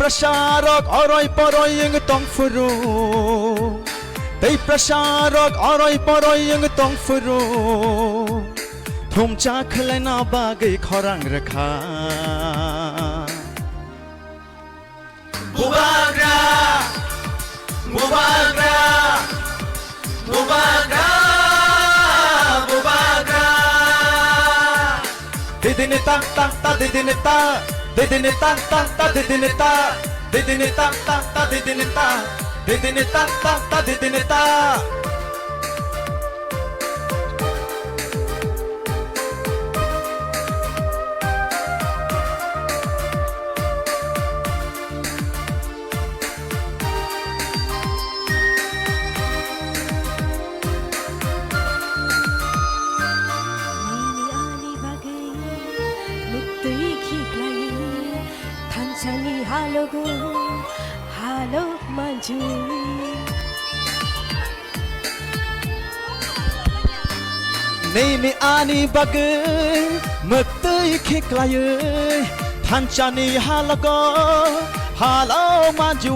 prasarok oroy poroy yung tong furu Tay prasarok oroy poroy yung tong furu Thum cha khalai na bagay khorang rakha Mubagra Mubagra Mubagra Mubagra Didini tak tak ta didini ta Didini tak tak ta didini ta Didini tak tak ta didini ta Didini tak tak ta didini ta Halo maju Nini ani bagai Metai keklayai Thancani halago Halo maju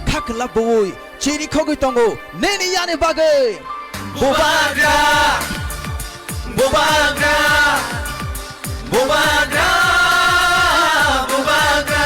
Kakla boy Chiri kogi tongo Nini ani bagai Mubagra Mubagra Mubagra Mubagra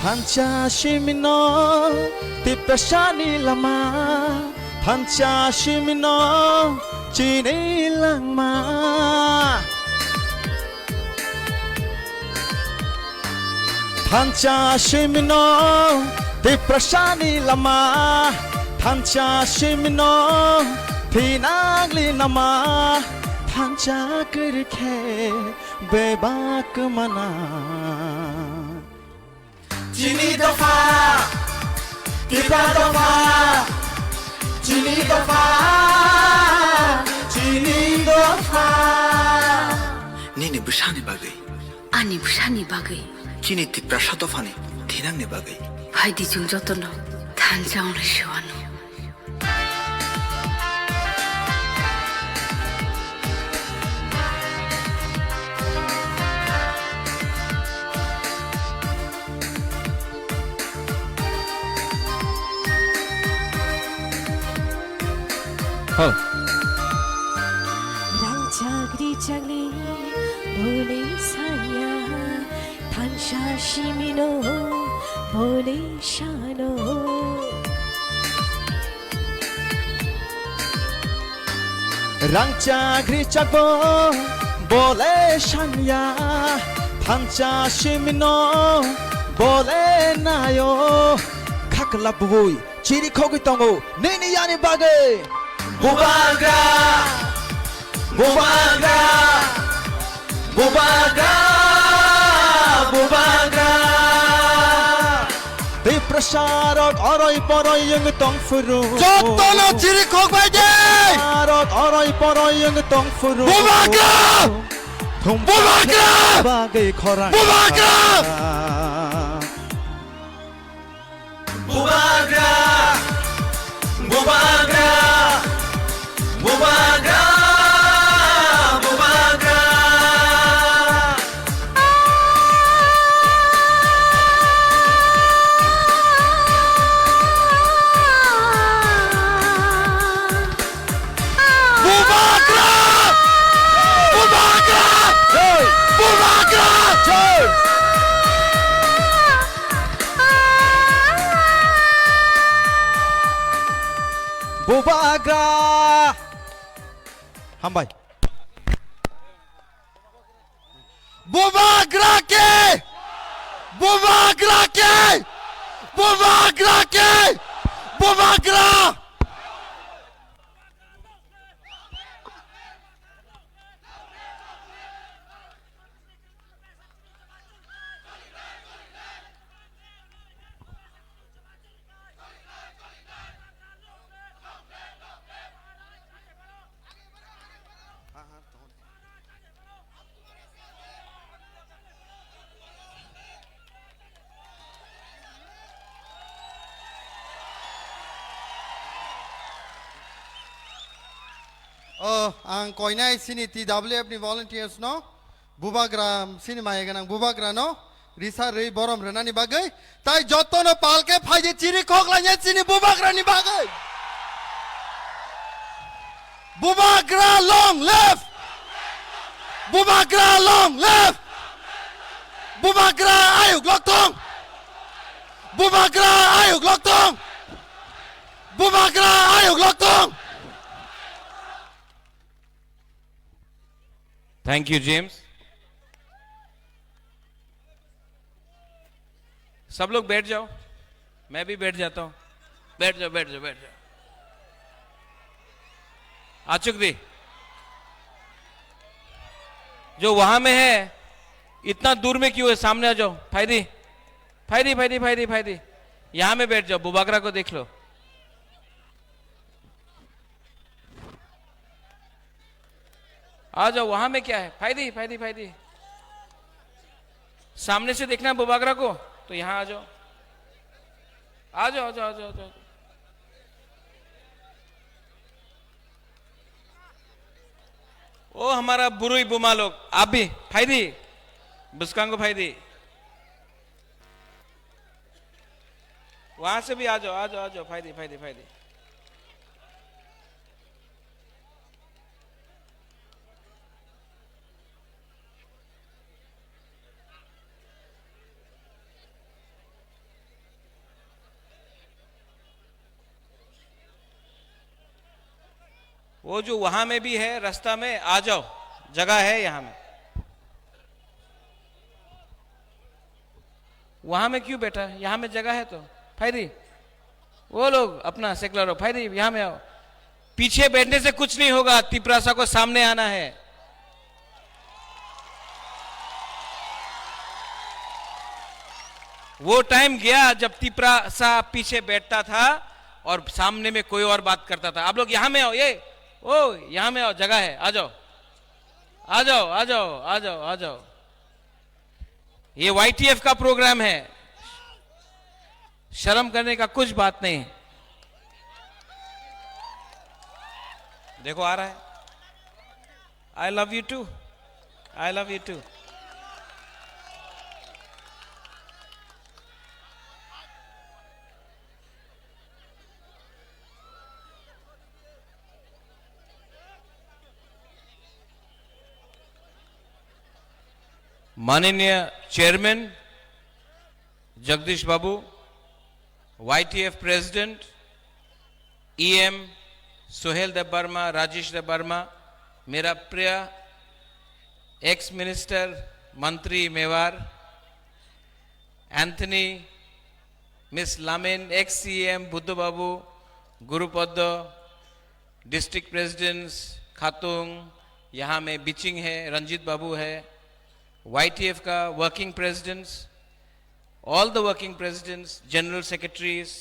Pancha shimino Tiprashani lama Pancha shimino Chini langma Pancha shimino Tiprashani lama Pancha shimino Pinagli nama Pancha kirke Bebak mana Chini dofa Kita dofa Chini dofa Chini dofa Nini busani bagai Ani busani bagai Chini tiprasha dofani Thinang ni bagai Bhai di jung jotono Thanjang le shiwano Rang chagri chagli bole sanya Thansha shimino bole shano Rang chagri chagbo bole shanya Thansha shimino bole nayo Kakla boy chiri kogi tongo Nini yani bagai Mubagra Mubagra Mubagra Mubagra Tay prasarok oroy poroy yung tong furu Jotono chiri kokbaje Prasarok oroy poroy yung tong furu Mubagra Mubagra Bagay khorang Mubagra Mubagra Mubagra Mubagra Mubagra Mubagra Mubagra Mubagra Mubagra Hambai Mubagra ke Mubagra ke Mubagra ke Mubagra आं कोयनाय सिनि TWF नि volunteers no bubagram sini mayeganang bubagra no risa rei borom renani bagai tai jotono palke phaje chiri khoklanya sini bubagra ni bagai bubagra long left bubagra long left bubagra ayuk loktong bubagra ayuk loktong bubagra ayuk loktong. Thank you James. सब लोग बैठ जाओ, मैं भी बैठ जाता हूं। बैठ जाओ बैठ जाओ बैठ जाओ। आचुक दी जो वहां में है इतना दूर में क्यों है? सामने आ जाओ। फायदी फायदी फायदी फायदी फायदी यहां में बैठ जाओ। बुबागरा को देख लो। आ जाओ। वहां में क्या है? फायदी फायदी फायदी सामने से देखना है बुबागरा को, तो यहां आ जाओ। आ जाओ आ जाओ आ जाओ, आ जाओ। ओ हमारा बुरुई बुमा लोग, आप भी फायदी बुस्कांगो फायदी वहां से भी आ जाओ आ जाओ आ जाओ। फायदी फायदी फायदी वो जो वहां में भी है रास्ता में, आ जाओ, जगह है यहां में। वहां में क्यों बैठा है? यहां में जगह है तो। फायदी वो लोग अपना सेकुलर हो। फायदी यहां में आओ। पीछे बैठने से कुछ नहीं होगा, तिपरासा को सामने आना है। वो टाइम गया जब तिपरासा पीछे बैठता था और सामने में कोई और बात करता था। आप लोग यहां में आओ। ये ओ यहां में आओ, जगह है। आ जाओ आ जाओ आ जाओ आ जाओ आ जाओ। ये YTF का प्रोग्राम है, शर्म करने का कुछ बात नहीं है। देखो आ रहा है। I love you too, I love you too. माननीय chairman Jagdish Babu, YTF president EM Sohail Dev Verma, Rajesh Dev Verma, मेरा प्रिय एक्स मिनिस्टर मंत्री मेवार एंथनी, मिस लामेन, ex CM Buddha Babu, Gurupada, district presidents खातुंग, यहाँ में बिचिंग है, रंजीत बाबू है, YTF का working presidents, all the working presidents, general secretaries,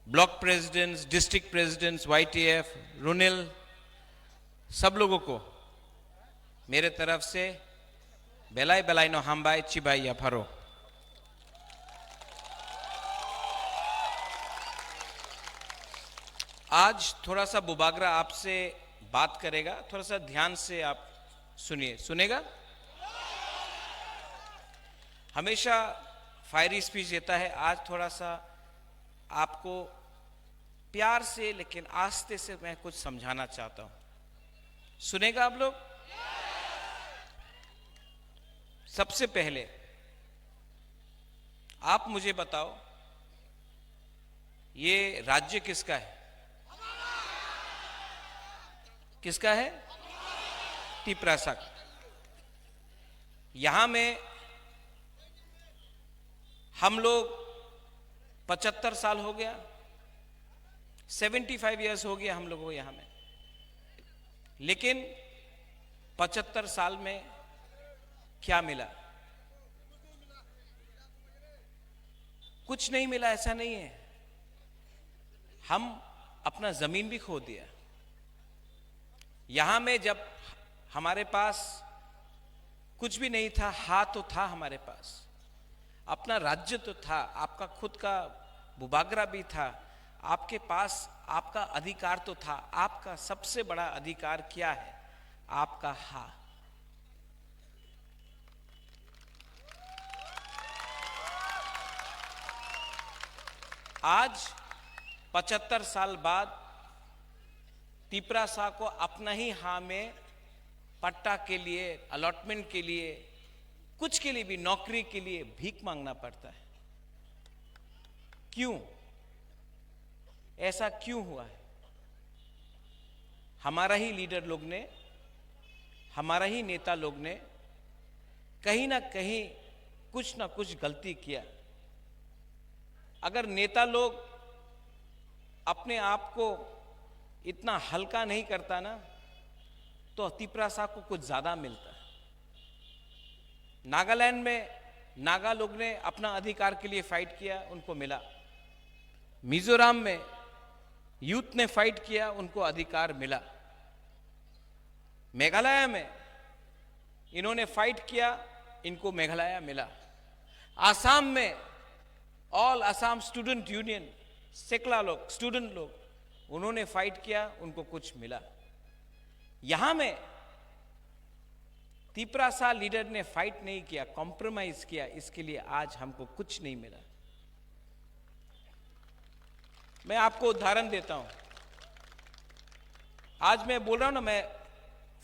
block presidents, district presidents, YTF, रुनिल, सब लोगों को मेरे तरफ से बेलाई बेलाई नो हमबाई चिबाई या फरो। आज थोड़ा सा बुबागरा आपसे बात करेगा, थोड़ा सा ध्यान से आप सुनिए। सुनेगा? हमेशा फायरी स्पीच देता है, आज थोड़ा सा आपको प्यार से लेकिन आस्ते से मैं कुछ समझाना चाहता हूं। सुनेगा आप लोग? सबसे पहले आप मुझे बताओ, ये राज्य किसका है? किसका है? तिपरासा का। यहां में हम लोग 75 साल हो गया, 75 इयर्स हो गया हम लोगों को यहां में। लेकिन 75 साल में क्या मिला? कुछ नहीं मिला, ऐसा नहीं है। हम अपना जमीन भी खो दिया। यहां में जब हमारे पास कुछ भी नहीं था, हाथ तो था हमारे पास, अपना राज्य तो था, आपका खुद का बुबागरा भी था, आपके पास आपका अधिकार तो था, आपका सबसे बड़ा अधिकार क्या है? आपका हा। आज 75 साल बाद तिपरासा को अपना ही हा में पट्टा के लिए, अलॉटमेंट के लिए, कुछ के लिए भी, नौकरी के लिए भीख मांगना पड़ता है। क्यों? ऐसा क्यों हुआ है? हमारा ही लीडर लोग ने, हमारा ही नेता लोग ने कहीं ना कहीं कुछ ना कुछ गलती किया। अगर नेता लोग अपने आप को इतना हल्का नहीं करता ना, तो तिपरासा को कुछ ज्यादा मिलता। नागालैंड में नागा लोग ने अपना अधिकार के लिए फाइट किया, उनको मिला। मिजोरम में यूथ ने फाइट किया, उनको अधिकार मिला। मेघालय में इन्होंने फाइट किया, इनको मेघालय मिला। आसाम में ऑल असम स्टूडेंट यूनियन, सेकला लोग, स्टूडेंट लोग, उन्होंने फाइट किया, उनको कुछ मिला। यहां में तिपरासा लीडर ने फाइट नहीं किया, कॉम्प्रोमाइज किया, इसके लिए आज हमको कुछ नहीं मिला। मैं आपको उदाहरण देता हूं। आज मैं बोल रहा हूं ना, मैं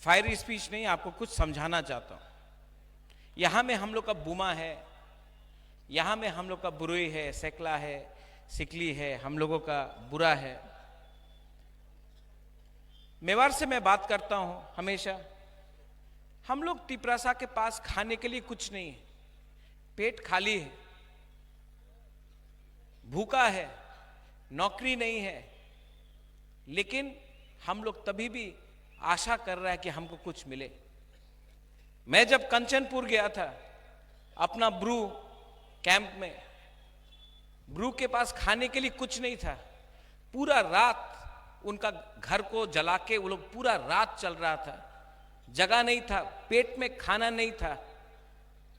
फायरी स्पीच नहीं, आपको कुछ समझाना चाहता हूं। यहां में हम लोग का बुमा है, यहां में हम लोग का बुरुई है, सेकला है, सिकली है, हम लोगों का बुरा है। मेवाड़ से मैं बात करता हूं हमेशा। हम लोग तिपरासा के पास खाने के लिए कुछ नहीं है, पेट खाली है, भूखा है, नौकरी नहीं है, लेकिन हम लोग तभी भी आशा कर रहा है कि हमको कुछ मिले। मैं जब कंचनपुर गया था अपना ब्रू कैंप में, ब्रू के पास खाने के लिए कुछ नहीं था। पूरा रात उनका घर को जला के वो लोग पूरा रात चल रहा था, जगह नहीं था, पेट में खाना नहीं था।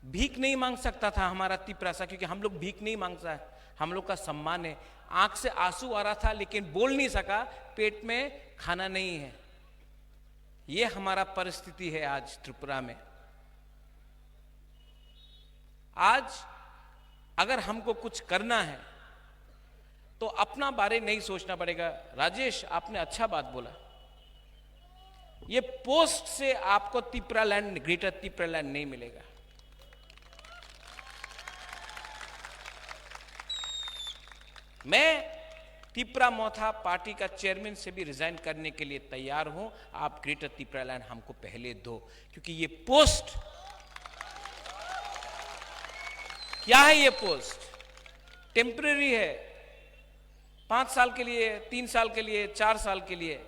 भीख नहीं मांग सकता था हमारा तिपरासा, क्योंकि हम लोग भीख नहीं मांगता है, हम लोग का सम्मान है। आंख से आंसू आ रहा था लेकिन बोल नहीं सका, पेट में खाना नहीं है। ये हमारा परिस्थिति है आज त्रिपुरा में। आज अगर हमको कुछ करना है तो अपना बारे नहीं सोचना पड़ेगा। राजेश, आपने अच्छा बात बोला। ये पोस्ट से आपको तिपरालैंड, ग्रेटर तिपरालैंड नहीं मिलेगा। मैं तिपरा मोथा पार्टी का चेयरमैन से भी रिजाइन करने के लिए तैयार हूं। आप ग्रेटर तिपरालैंड हमको पहले दो, क्योंकि ये पोस्ट क्या है? ये पोस्ट टेम्परेरी है, 5 साल के लिए, 3 साल के लिए, 4 साल के लिए।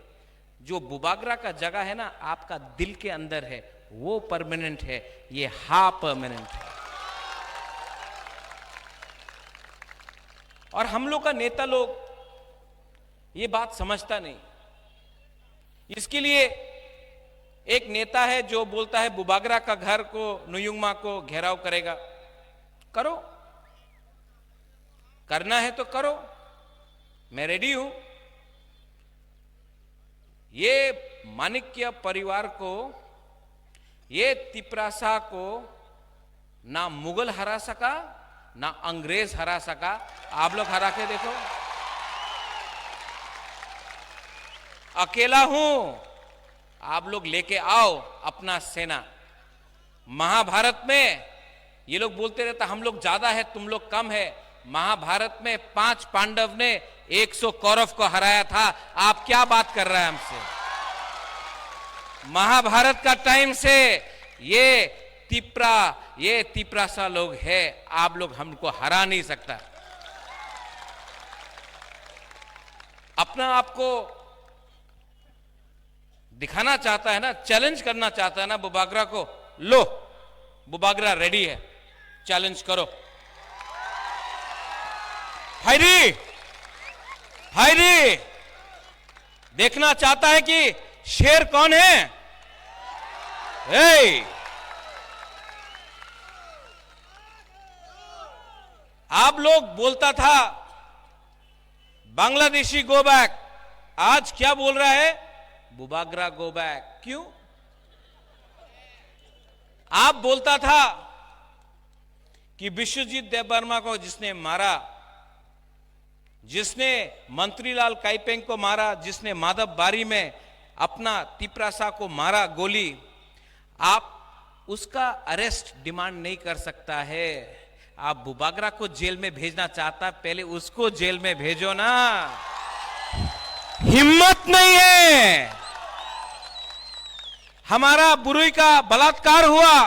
जो बुबागरा का जगह है ना, आपका दिल के अंदर है, वो परमानेंट है। ये हा परमानेंट है। और हम लोग का नेता लोग ये बात समझता नहीं। इसके लिए एक नेता है जो बोलता है बुबागरा का घर को, नुयुंगमा को घेराव करेगा। करो, करना है तो करो, मैं रेडी हूं। ये माणिक्य परिवार को, ये तिपरासा को ना मुगल हरा सका, ना अंग्रेज हरा सका। आप लोग हरा के देखो। अकेला हूं, आप लोग लेके आओ अपना सेना। महाभारत में ये लोग बोलते रहता हम लोग ज्यादा है, तुम लोग कम है। महाभारत में 5 पांडव ने 100 कौरव को हराया था। आप क्या बात कर रहे हैं हमसे? महाभारत का टाइम से ये तिपरासा लोग है, आप लोग हमको हरा नहीं सकता। अपना आपको दिखाना चाहता है ना, चैलेंज करना चाहता है ना बुबागरा को। लो, बुबागरा रेडी है, चैलेंज करो। हायरी, हायरी देखना चाहता है कि शेर कौन है। आप लोग बोलता था बांग्लादेशी गो बैक, आज क्या बोल रहा है? Bubagra go back. क्यों? आप बोलता था कि विश्वजीत देवबर्मा को जिसने मारा, जिसने मंत्रीलाल काइपेंग को मारा, जिसने माधव बारी में अपना तिपरासा को मारा गोली, आप उसका अरेस्ट डिमांड नहीं कर सकता है। आप बुबागरा को जेल में भेजना चाहता, पहले उसको जेल में भेजो ना। हिम्मत नहीं है। हमारा बुरुई का बलात्कार हुआ,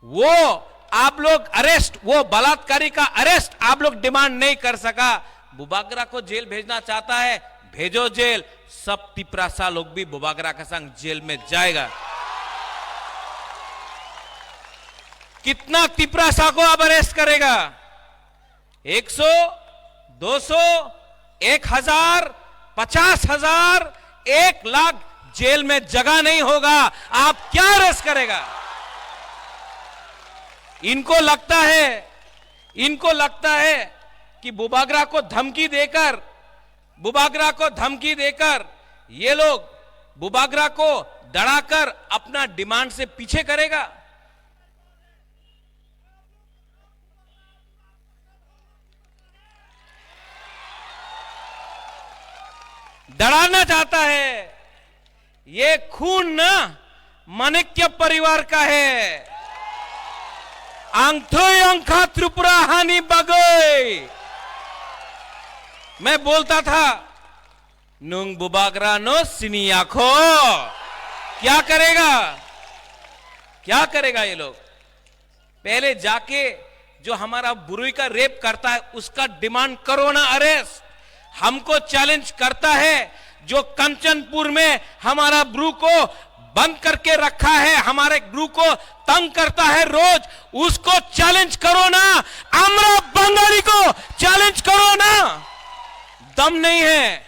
वो आप लोग अरेस्ट, वो बलात्कारी का अरेस्ट आप लोग डिमांड नहीं कर सका। बुबागरा को जेल भेजना चाहता है, भेजो जेल। सब तिपरासा लोग भी बुबागरा के संग जेल में जाएगा। कितना तिपरासा को अब अरेस्ट करेगा? 100, 200, 1000, 50,000, 1 लाख जेल में जगह नहीं होगा। आप क्या अरेस्ट करेगा? इनको लगता है कि बुबागरा को धमकी देकर ये लोग बुबागरा को डराकर अपना डिमांड से पीछे करेगा। डराना चाहता है। ये खून ना माणिक्य परिवार का है। आंगथोय अंखा त्रिपुरा हानि बगई। मैं बोलता था नुंग बुबागरा नो सिनियाखो। क्या करेगा ये लोग? पहले जाके जो हमारा बुरुई का रेप करता है उसका डिमांड करो ना अरेस्ट। हमको चैलेंज करता है जो कंचनपुर में हमारा ब्रू को बंद करके रखा है, हमारे ब्रू को तंग करता है रोज, उसको चैलेंज करो ना। आमरा बंगाली को चैलेंज करो ना। दम नहीं है।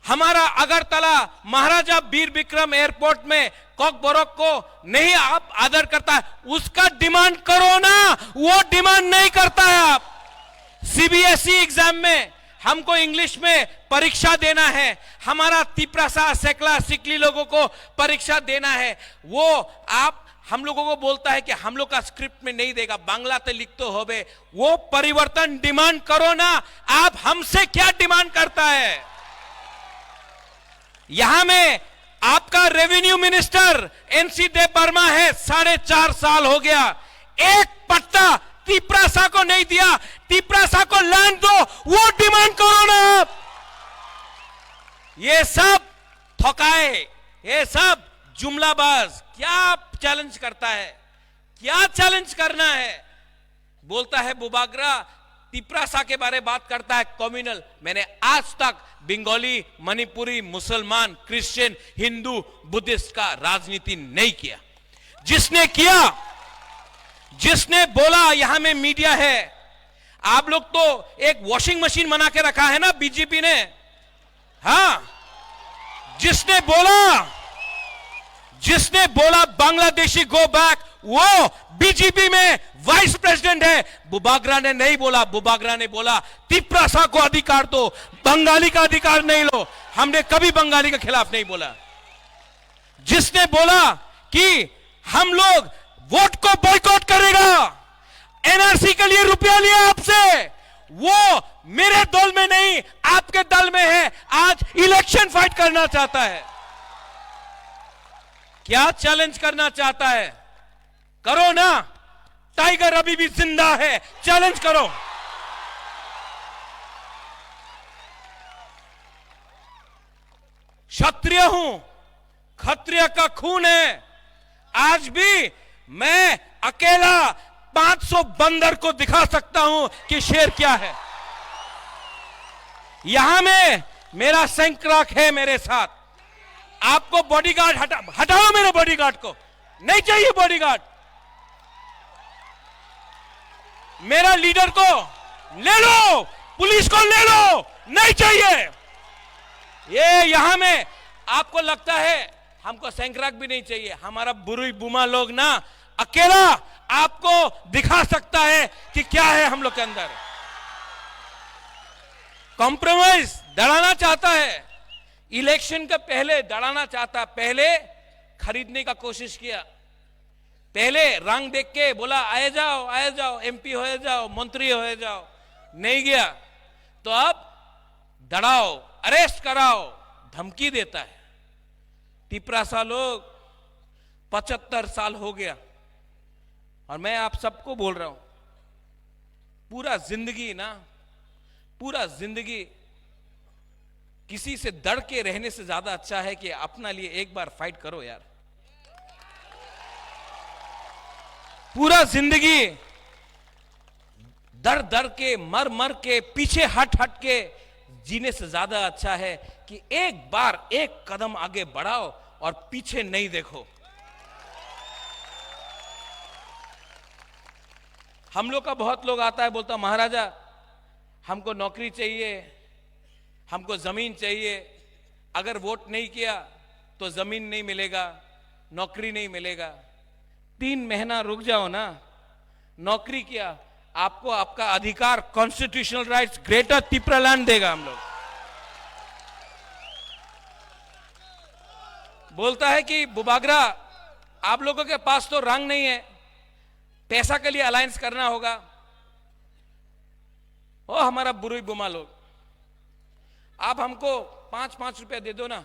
हमारा अगरतला महाराजा वीर विक्रम एयरपोर्ट में कॉकबोरोक को नहीं आप आदर करता है, उसका डिमांड करो ना। वो डिमांड नहीं करता है। आप सीबीएसई एग्जाम में हमको इंग्लिश में परीक्षा देना है, हमारा तिपरासा सेकला सिकली लोगों को परीक्षा देना है, वो आप हम लोगों को बोलता है कि हम लोग का स्क्रिप्ट में नहीं देगा, बांग्ला ते लिख तो होबे। वो परिवर्तन डिमांड करो ना। आप हमसे क्या डिमांड करता है? यहां में आपका रेवेन्यू मिनिस्टर एनसी देवबर्मा है, 4.5 साल हो गया, एक पट्टा तिपरासा को नहीं दिया। तिपरासा को लैंड दो, वो डिमांड करो ना आप। ये सब थकाए, ये सब जुमलाबाज। क्या चैलेंज करता है? क्या चैलेंज करना है? बोलता है बुबागरा तिपरासा के बारे में बात करता है कम्युनल। मैंने आज तक बंगाली, मणिपुरी, मुसलमान, क्रिश्चियन, हिंदू, बुद्धिस्ट का राजनीति नहीं किया। जिसने किया, जिसने बोला, यहां में मीडिया है। आप लोग तो एक वॉशिंग मशीन बना के रखा है ना बीजेपी ने। हाँ, जिसने बोला बांग्लादेशी गो बैक, वो बीजेपी में वाइस प्रेसिडेंट है। बुबागरा ने नहीं बोला। बुबागरा ने बोला तिपरासा को अधिकार दो, बंगाली का अधिकार नहीं लो। हमने कभी बंगाली के खिलाफ नहीं बोला। जिसने बोला कि हम लोग वोट को बॉयकॉट करेगा, एनआरसी के लिए रुपया लिया आपसे, वो मेरे दल में नहीं आपके दल में है, आज इलेक्शन फाइट करना चाहता है। क्या चैलेंज करना चाहता है? करो ना। टाइगर अभी भी जिंदा है, चैलेंज करो। क्षत्रिय हूं, क्षत्रिय का खून है। आज भी मैं अकेला 500 बंदर को दिखा सकता हूं कि शेर क्या है। यहां में मेरा सैंक्राक है मेरे साथ। आपको बॉडीगार्ड हटाओ मेरे बॉडीगार्ड को, नहीं चाहिए बॉडीगार्ड। मेरा लीडर को ले लो, पुलिस को ले लो, नहीं चाहिए। ये यहां में आपको लगता है हमको सैंक्राक भी नहीं चाहिए। हमारा बुरुई बुमा लोग ना अकेला आपको दिखा सकता है कि क्या है हम लोग के अंदर। कॉम्प्रोमाइज दड़ाना चाहता है, इलेक्शन के पहले दड़ाना चाहता, पहले खरीदने का कोशिश किया, पहले रंग देख के बोला आए जाओ एमपी हो जाओ, मंत्री हो जाओ, नहीं गया तो अब दड़ाओ, अरेस्ट कराओ, धमकी देता है। तिपरासा लोग 75 साल हो गया और मैं आप सबको बोल रहा हूं, पूरा जिंदगी किसी से डर के रहने से ज्यादा अच्छा है कि अपना लिए एक बार फाइट करो यार। पूरा जिंदगी डर के मर के पीछे हट के जीने से ज्यादा अच्छा है कि एक बार एक कदम आगे बढ़ाओ और पीछे नहीं देखो। हम लोग का बहुत लोग आता है, बोलता महाराजा हमको नौकरी चाहिए, हमको जमीन चाहिए, अगर वोट नहीं किया तो जमीन नहीं मिलेगा, नौकरी नहीं मिलेगा। 3 महीना रुक जाओ ना, नौकरी किया, आपको आपका अधिकार, कॉन्स्टिट्यूशनल राइट्स ग्रेटर तिपरालैंड देगा। हम लोग बोलता है कि बुबागरा आप लोगों के पास तो रंग नहीं है, पैसा के लिए अलायंस करना होगा। ओ हमारा बुरुई बुमा लोग, आप हमको 5-5 रुपया दे दो ना,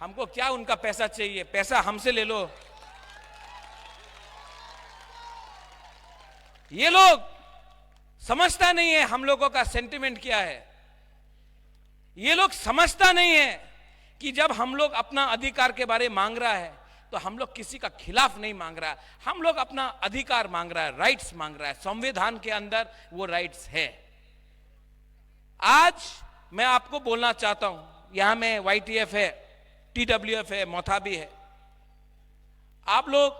हमको क्या उनका पैसा चाहिए, पैसा हमसे ले लो। ये लोग समझता नहीं है हम लोगों का सेंटिमेंट क्या है। ये लोग समझता नहीं है कि जब हम लोग अपना अधिकार के बारे मांग रहा है तो हम लोग किसी का खिलाफ नहीं मांग रहा है, हम लोग अपना अधिकार मांग रहा है, राइट्स मांग रहा है। संविधान के अंदर वो राइट्स है। आज मैं आपको बोलना चाहता हूं, यहां में YTF है, TWF है, मोथाबी है, आप लोग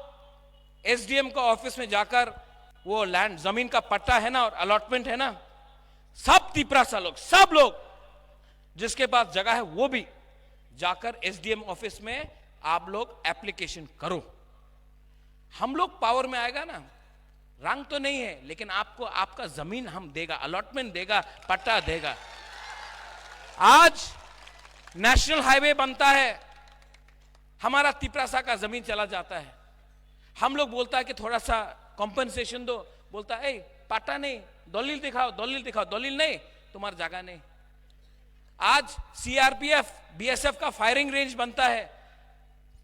SDM का ऑफिस में जाकर वो लैंड जमीन का पट्टा है ना और अलॉटमेंट है ना, सब तिपरासा लोग, सब लोग जिसके पास जगह है वो भी जाकर SDM ऑफिस में आप लोग एप्लीकेशन करो। हम लोग पावर में आएगा ना, रंग तो नहीं है लेकिन आपको आपका जमीन हम देगा, अलॉटमेंट देगा, पट्टा देगा। आज नेशनल हाईवे बनता है, हमारा तिपरासा का जमीन चला जाता है, हम लोग बोलता है कि थोड़ा सा कॉम्पनसेशन दो, बोलता है पट्टा नहीं, दलील दिखाओ, दलील नहीं, तुम्हारी जगह नहीं। आज CRPF BSF का फायरिंग रेंज बनता है,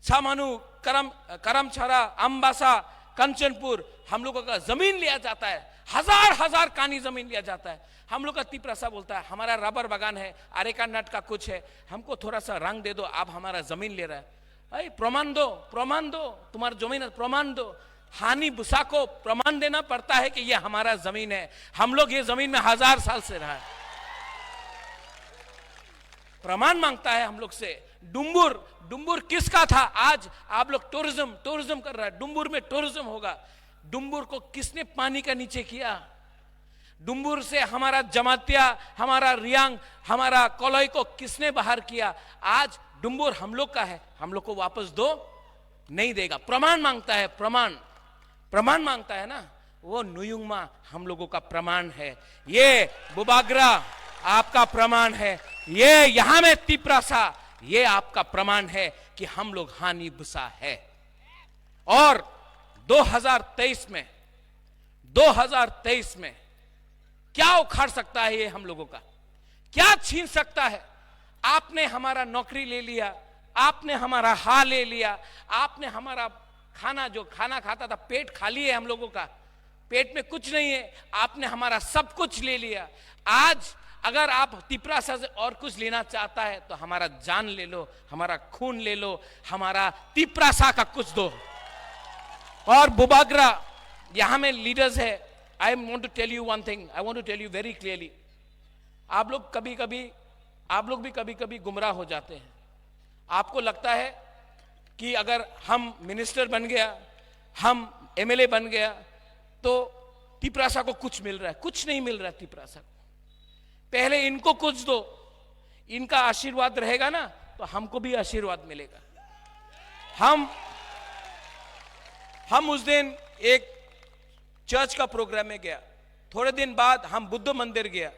छामानू, करमछरा, अंबासा, कंचनपुर, हम लोगों का जमीन लिया जाता है, हजार कानी जमीन लिया जाता है। हम लोग का तिपरासा बोलता है हमारा रबर बागान है, अरेका नट का कुछ है, हमको थोड़ा सा रंग दे दो, आप हमारा जमीन ले रहा है। प्रमाण दो, तुम्हारा जमीन प्रमाण दो। हानि बुसा को प्रमाण देना पड़ता है कि यह हमारा जमीन है, हम लोग ये जमीन में 1000 साल से रहा है, प्रमाण मांगता है हम लोग से। डुम्बुर किसका था? आज आप लोग टूरिज्म कर रहा है, डुम्बुर में टूरिज्म होगा। डुम्बुर को किसने पानी का नीचे किया? डुम्बुर से हमारा जमातिया, हमारा रियांग, हमारा कोलोई को किसने बाहर किया? आज डुम्बुर हम लोग का है, हम लोग को वापस दो, नहीं देगा। प्रमाण मांगता है, प्रमाण मांगता है ना, वो नुयुंगमा हम लोगों का प्रमाण है, ये बुबागरा आपका प्रमाण है, ये यहां में तिपरासा ये आपका प्रमाण है कि हम लोग हानि बुसा है। और 2023 में क्या उखाड़ सकता है ये हम लोगों का? क्या छीन सकता है? आपने हमारा नौकरी ले लिया, आपने हमारा हाल ले लिया, आपने हमारा खाना, जो खाना खाता था, पेट खाली है हम लोगों का, पेट में कुछ नहीं है, आपने हमारा सब कुछ ले लिया। आज अगर आप तिपरासा से और कुछ लेना चाहता है तो हमारा जान ले लो, हमारा खून ले लो, हमारा तिपरासा का कुछ दो। और बुबागरा यहां में लीडर्स है। I want to tell you one thing, I want to tell you very clearly. आप लोग भी कभी कभी गुमराह हो जाते हैं। आपको लगता है कि अगर हम मिनिस्टर बन गया, हम MLA बन गया तो तिपरासा को कुछ मिल रहा है। कुछ नहीं मिल रहा है तिपरासा को। पहले इनको कुछ दो, इनका आशीर्वाद रहेगा ना तो हमको भी आशीर्वाद मिलेगा। हम उस दिन एक चर्च का प्रोग्राम में गया, थोड़े दिन बाद हम बुद्ध मंदिर गया,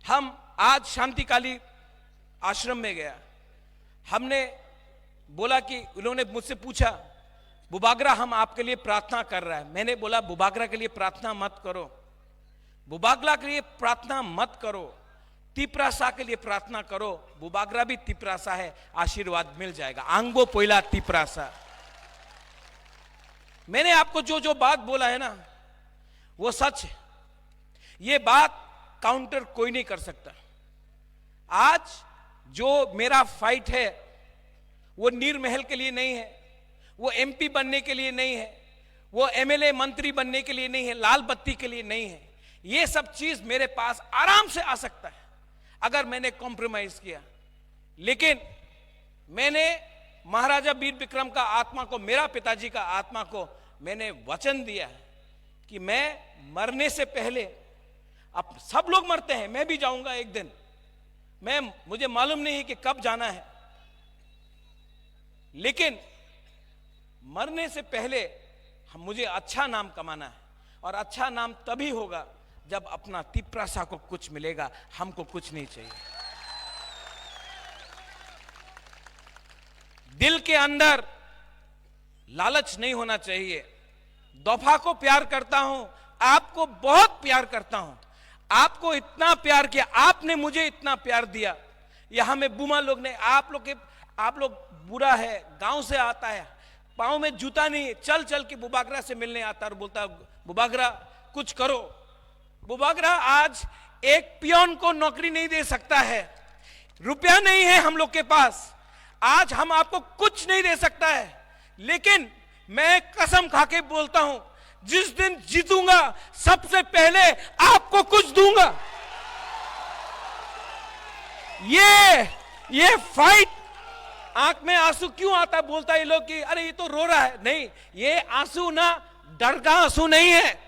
हम आज शांतिकाली आश्रम में गया, हमने बोला कि उन्होंने मुझसे पूछा, बुबागरा हम आपके लिए प्रार्थना कर रहा है। मैंने बोला बुबागरा के लिए प्रार्थना मत करो, बुबागरा के लिए प्रार्थना मत करो, तिप्रासा के लिए प्रार्थना करो। बुबागरा भी तिप्रासा है, आशीर्वाद मिल जाएगा। आंगबो पोइला तिप्रासा। मैंने आपको जो जो बात बोला है ना वो सच है, ये बात काउंटर कोई नहीं कर सकता। आज जो मेरा फाइट है वो नीर महल के लिए नहीं है, वो एमपी बनने के लिए नहीं है, वो एमएलए मंत्री बनने के लिए नहीं है, लाल बत्ती के लिए नहीं है। ये सब चीज मेरे पास आराम से आ सकता है अगर मैंने कॉम्प्रोमाइज किया। लेकिन मैंने महाराजा वीर विक्रम का आत्मा को, मेरा पिताजी का आत्मा को मैंने वचन दिया है कि मैं मरने से पहले, अब सब लोग मरते हैं, मैं भी जाऊंगा एक दिन, मुझे मालूम नहीं है कि कब जाना है, लेकिन मरने से पहले मुझे अच्छा नाम कमाना है। और अच्छा नाम तभी होगा जब अपना तिप्रासा को कुछ मिलेगा, हमको कुछ नहीं चाहिए। दिल के अंदर लालच नहीं होना चाहिए। दफा को प्यार करता हूं, आपको बहुत प्यार करता हूं, आपको इतना प्यार किया, आपने मुझे इतना प्यार दिया। यहां में बुमा लोग ने, आप लोग बुरा है, गांव से आता है, पांव में जूता नहीं, चल चल के बुबागरा से मिलने आता और बोलता बुबागरा कुछ करो। बुबागरा आज एक पियोन को नौकरी नहीं दे सकता है, रुपया नहीं है हम लोग के पास, आज हम आपको कुछ नहीं दे सकता है। लेकिन मैं कसम खा के बोलता हूं, जिस दिन जीतूंगा सबसे पहले आपको कुछ दूंगा। ये फाइट, आंख में आंसू क्यों आता बोलता है लोग कि अरे ये तो रो रहा है। नहीं, ये आंसू ना डर का आंसू नहीं है,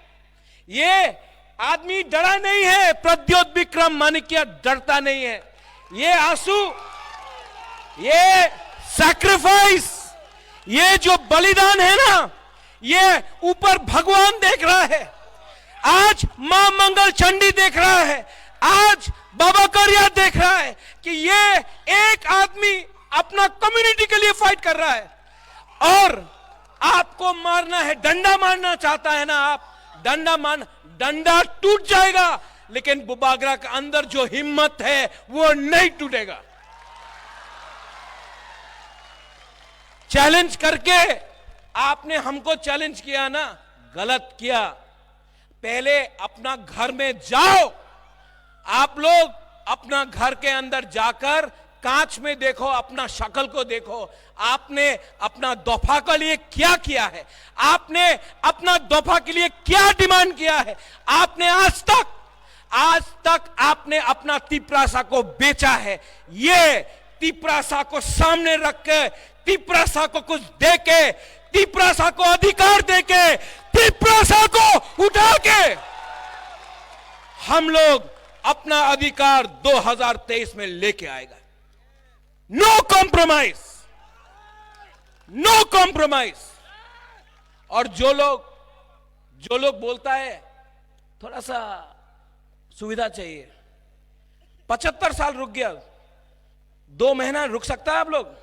ये आदमी डरा नहीं है, प्रद्योत विक्रम माणिक्य डरता नहीं है। ये आंसू, ये सैक्रिफाइस, ये जो बलिदान है ना, ये ऊपर भगवान देख रहा है, आज मां मंगल चंडी देख रहा है, आज बाबा करिया देख रहा है कि ये एक आदमी अपना कम्युनिटी के लिए फाइट कर रहा है। और आपको मारना है, डंडा मारना चाहता है ना आप, डंडा टूट जाएगा, लेकिन बुबागरा के अंदर जो हिम्मत है वो नहीं टूटेगा। चैलेंज करके आपने हमको चैलेंज किया ना, गलत किया। पहले अपना घर में जाओ, आप लोग अपना घर के अंदर जाकर कांच में देखो, अपना शक्ल को देखो, आपने अपना दफा के लिए क्या किया है, आपने अपना दफा के लिए क्या डिमांड किया है। आपने आज तक आपने अपना तिप्रासा को बेचा है। ये तिप्रासा को सामने रख के, तिप्रासा को कुछ देके, तिप्रासा को अधिकार देके, तिप्रासा को उठा के हम लोग अपना अधिकार 2023 में लेके आएगा। No compromise, no compromise. और जो लोग बोलता है थोड़ा सा सुविधा चाहिए, 75 साल रुक गया, 2 महीना रुक सकता है आप लोग?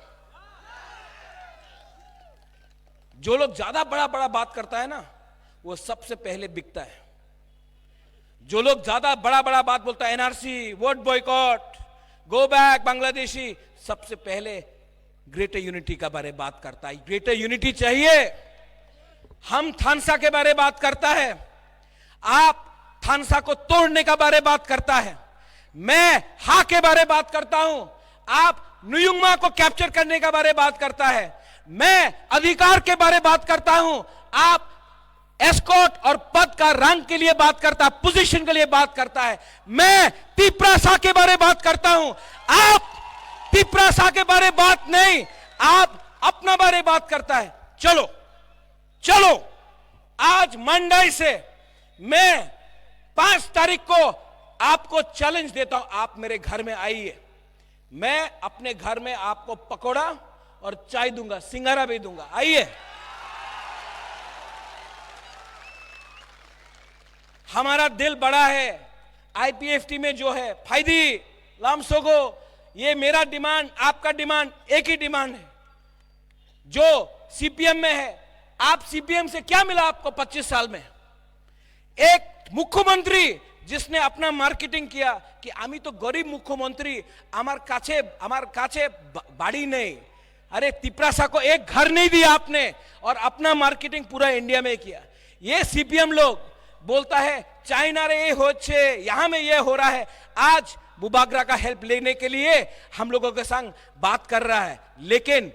जो लोग ज्यादा बड़ा बात करता है ना, वो सबसे पहले बिकता है। जो लोग ज्यादा बड़ा बात बोलता है, NRC, vote boycott, go back Bangladeshi, सबसे पहले ग्रेटर यूनिटी का बारे बात करता है। ग्रेटर यूनिटी चाहिए, हम थानसा के बारे बात करता है, आप थानसा को तोड़ने का बारे बात करता है, मैं हा के बारे बात करता हूं, आप नुयुंगमा को कैप्चर करने का बारे बात करता है, मैं अधिकार के बारे बात करता हूं, आप एस्कॉट और पद का रंग के लिए बात करता है, पोजीशन के लिए बात करता है, मैं तिप्रासा के बारे बात करता हूं, आप तिप्रासा के बारे बात नहीं, आप अपना बारे बात करता है। चलो आज मंडई से मैं 5 तारीख को आपको चैलेंज देता हूं, आप मेरे घर में आइए, मैं अपने घर में आपको पकोड़ा और चाय दूंगा, सिंगारा भी दूंगा, आइए। हमारा दिल बड़ा है। आईपीएफटी में जो है फायदी लामसोगो, ये मेरा डिमांड, आपका डिमांड एक ही डिमांड है जो सीपीएम में है। आप सीपीएम से क्या मिला आपको 25 साल में? एक मुख्यमंत्री जिसने अपना मार्केटिंग किया कि आमी तो गरीब मुख्यमंत्री, আমার কাছে বাড়ি नहीं। अरे तिपरासा को एक घर नहीं दिया आपने और अपना मार्केटिंग पूरा इंडिया में किया। ये सीपीएम लोग बोलता है चाइना रे ये होच्छे, यहां में ये हो रहा है। आज बुबागरा का हेल्प लेने के लिए हम लोगों के संग बात कर रहा है, लेकिन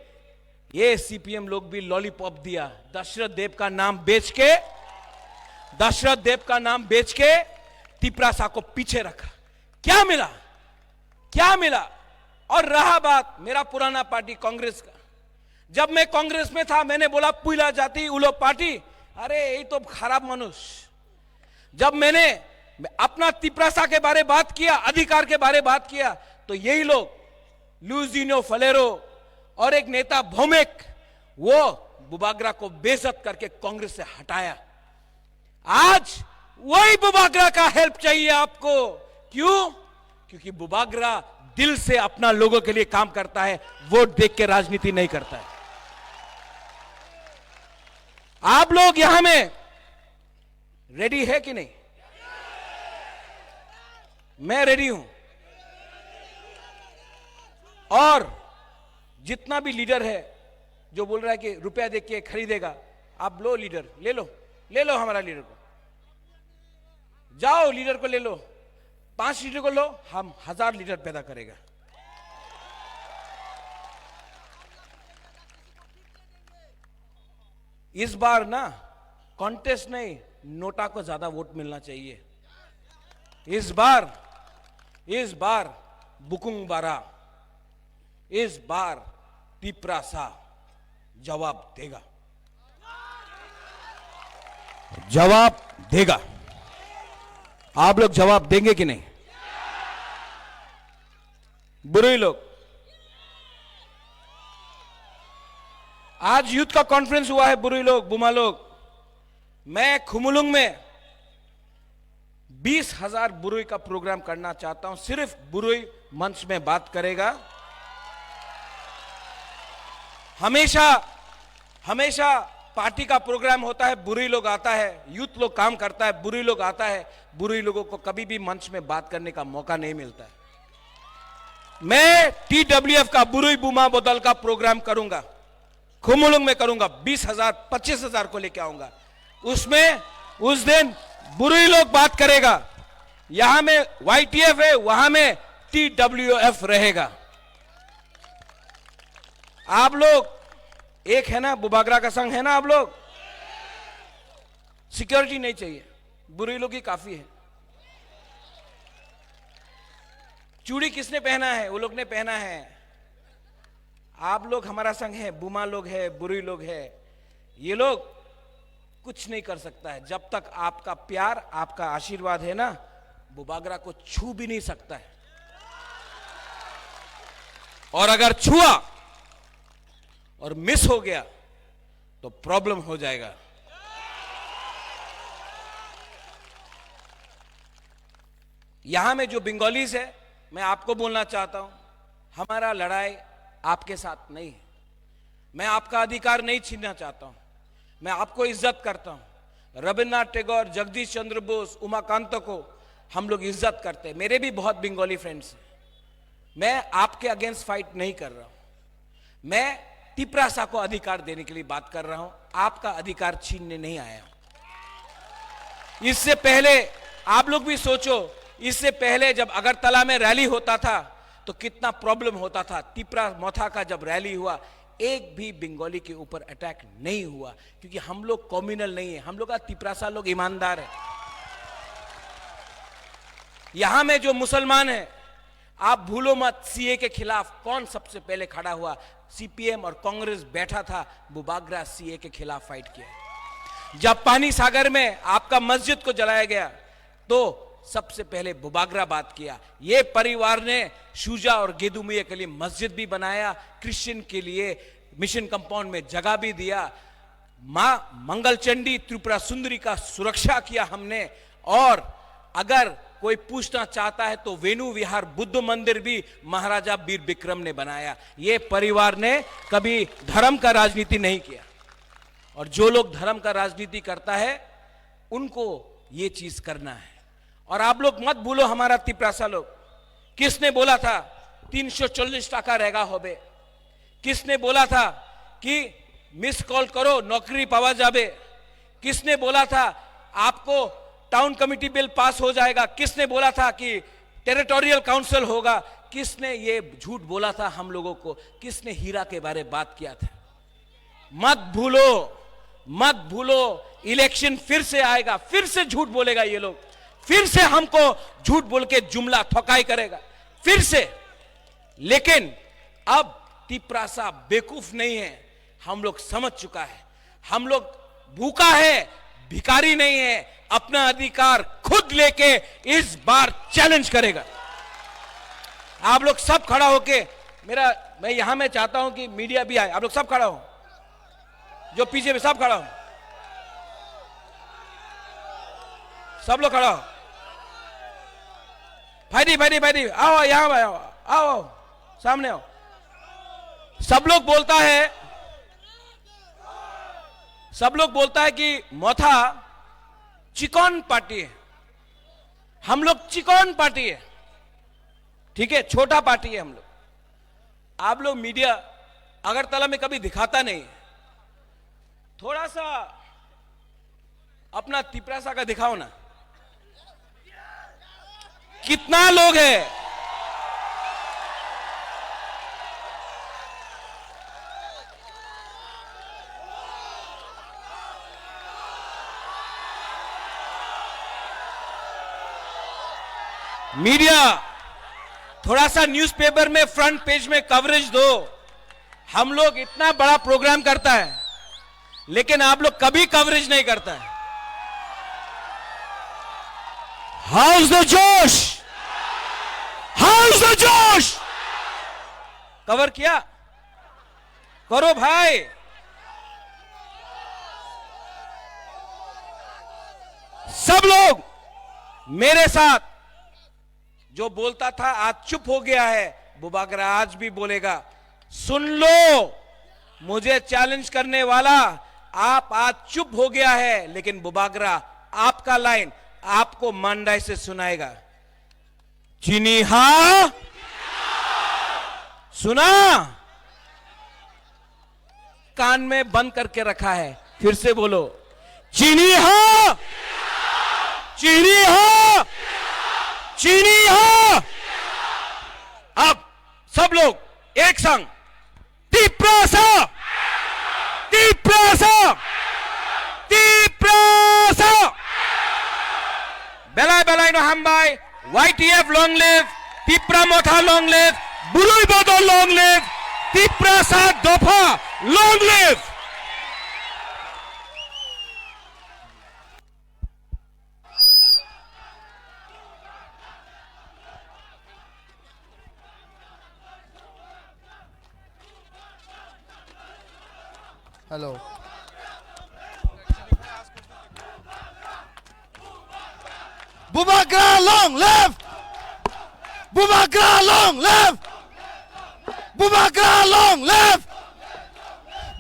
ये सीपीएम लोग भी लॉलीपॉप दिया। दशरथ देव का नाम बेच के तिपरासा को पीछे रखा। क्या मिला? और रहा बात मेरा पुराना पार्टी कांग्रेस का, जब मैं कांग्रेस में था मैंने बोला पुइला जाति उलो पार्टी, अरे ये तो खराब मनुष्य। जब मैंने अपना तिपरासा के बारे बात किया, अधिकार के बारे बात किया, तो यही लोग लुइजिनो फलेरो और एक नेता भौमिक, वो बुबागरा को बेइज्जत करके कांग्रेस से हटाया। आज वही बुबागरा का हेल्प चाहिए आपको। क्यों? क्योंकि बुबागरा दिल से अपना लोगों के लिए काम करता है, वोट देख के राजनीति नहीं करता है। आप लोग यहां में रेडी है कि नहीं? मैं रेडी हूं। और जितना भी लीडर है जो बोल रहा है कि रुपया देख के खरीदेगा, आप लो लीडर, ले लो हमारा लीडर को, जाओ लीडर को ले लो, 5 लीडर को लो, हम 1000 लीडर पैदा करेगा। इस बार ना कॉन्टेस्ट नहीं, नोटा को ज्यादा वोट मिलना चाहिए। इस बार बुकुंग बारा, इस बार तिपरासा जवाब देगा। आप लोग जवाब देंगे कि नहीं? बुरे लोग, आज यूथ का कॉन्फ्रेंस हुआ है, बुरे लोग, बुमा लोग। मैं खुमुलुंग में 20,000 बुरुई का प्रोग्राम करना चाहता हूं। सिर्फ बुरुई मंच में बात करेगा। हमेशा पार्टी का प्रोग्राम होता है, बुरुई लोग आता है, यूथ लोग काम करता है, बुरुई लोग आता है। बुरुई लोगों को कभी भी मंच में बात करने का मौका नहीं मिलता है। मैं TWF का बुरुई बुमा बदल का प्रोग्राम करूंगा, खुमुलुंग में करूंगा, 20,000 25,000 को लेके आऊंगा। उसमें उस दिन बुरुई लोग बात करेगा। यहां में YTF है, वहां में TWF रहेगा। आप लोग एक है ना, बुबागरा का संघ है ना, आप लोग। सिक्योरिटी नहीं चाहिए, बुरुई लोग ही काफी है। चूड़ी किसने पहना है? वो लोग ने पहना है। आप लोग हमारा संघ है, बुमा लोग है, बुरुई लोग है। ये लोग कुछ नहीं कर सकता है जब तक आपका प्यार, आपका आशीर्वाद है ना, बुबागरा को छू भी नहीं सकता है। और अगर छुआ और मिस हो गया तो प्रॉब्लम हो जाएगा। यहां में जो बंगालीज है, मैं आपको बोलना चाहता हूं, हमारा लड़ाई आपके साथ नहीं है। मैं आपका अधिकार नहीं छीनना चाहता हूं। मैं आपको इज्जत करता हूं। रविन्द्रनाथ टैगोर, जगदीश चंद्र बोस, उमाकांत को हम लोग इज्जत करते हैं। मेरे भी बहुत बंगाली फ्रेंड्स हैं। मैं आपके अगेंस्ट फाइट नहीं कर रहा हूं। मैं तिपरासा को अधिकार देने के लिए बात कर रहा हूं, आपका अधिकार छीनने नहीं आया। इससे पहले आप लोग भी सोचो, इससे पहले जब अगरतला में रैली होता था तो कितना प्रॉब्लम होता था। तिपरा मोथा का जब रैली हुआ, एक भी बंगाली के ऊपर अटैक नहीं हुआ, क्योंकि हम लोग कम्युनल नहीं है। हम लोग का तिपरासा लोग ईमानदार है। यहां में जो मुसलमान है, आप भूलो मत, सीए के खिलाफ कौन सबसे पहले खड़ा हुआ? सीपीएम और कांग्रेस बैठा था, बुबागरा सीए के खिलाफ फाइट किया। जब पानी सागर में आपका मस्जिद को जलाया गया तो सबसे पहले बुबागरा बात किया। ये परिवार ने शुजा और गेदुमिया के लिए मस्जिद भी बनाया, क्रिश्चियन के लिए मिशन कंपाउंड में जगह भी दिया। मां मंगलचंडी त्रिपुरा सुंदरी का सुरक्षा किया हमने। और अगर कोई पूछना चाहता है तो वेणु विहार बुद्ध मंदिर भी महाराजा वीर विक्रम ने बनाया। ये परिवार ने कभी धर्म का राजनीति नहीं किया, और जो लोग धर्म का राजनीति करता है उनको ये चीज करना है। और आप लोग मत भूलो हमारा तिपरासा लोग, किसने बोला था 340 टाका रहेगा होबे, किसने बोला था कि मिस कॉल करो नौकरी पावा जाबे, किसने बोला था आपको टाउन कमिटी बिल पास हो जाएगा, किसने बोला था कि टेरिटोरियल काउंसिल होगा, किसने ये झूठ बोला था हम लोगों को, किसने हीरा के बारे में बात किया था। मत भूलो, मत भूलो, इलेक्शन फिर से आएगा, फिर से झूठ बोलेगा ये लोग, फिर से हमको झूठ बोल के जुमला ठोकाई करेगा फिर से। लेकिन अब तिपरासा बेवकूफ नहीं है, हम लोग समझ चुका है, हम लोग भूखा है, भिखारी नहीं है, अपना अधिकार खुद लेके इस बार चैलेंज करेगा। आप लोग सब खड़ा होके मैं यहां में चाहता हूं कि मीडिया भी आए, आप लोग सब खड़ा हो, जो पीछे भी सब खड़ा हो, सब लोग खड़ा हो। भाई आओ यहां आओ, आओ सामने आओ। सब लोग बोलता है कि मोथा चिकन पार्टी है, हम लोग चिकन पार्टी है, ठीक है, छोटा पार्टी है हम लोग। आप लोग मीडिया अगरतला में कभी दिखाता नहीं, थोड़ा सा अपना तिपरासा का दिखाओ ना, कितना लोग है। मीडिया थोड़ा सा न्यूज़पेपर में फ्रंट पेज में कवरेज दो। हम लोग इतना बड़ा प्रोग्राम करता है, लेकिन आप लोग कभी कवरेज नहीं करता है। हाउस द जोश, हाउस द जोश, कवर किया करो भाई। सब लोग मेरे साथ, जो बोलता था आज चुप हो गया है, बुबागरा आज भी बोलेगा। सुन लो, मुझे चैलेंज करने वाला आप आज चुप हो गया है, लेकिन बुबागरा आपका लाइन आपको मंडाई से सुनाएगा। चीनी हा सुना, कान में बंद करके रखा है, फिर से बोलो चीनी हा, चीनी हा, चीनी हा। अब सब लोग एक संग तिपरासा, तिपरासा, तिपरासा, बेलाई बेलाई नो हमबाई, YTF long live, Tipra Motha long live, बुलुई बोदो long live, तिपरासा दोफा long live। Hello, Bubagra long live, Bubagra long live, Bubagra long live,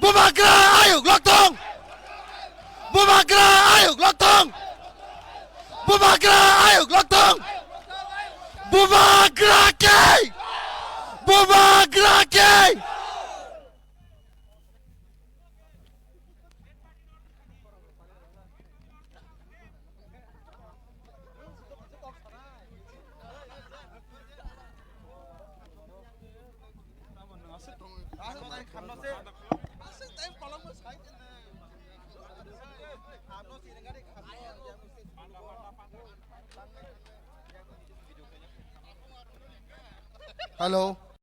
Bubagra आयुग लॉकडाउन, बुबागरा आयुग लॉकडाउन, बुबागरा आयुग लॉकडाउन, बुबागरा के, बुबागरा के। हेलो।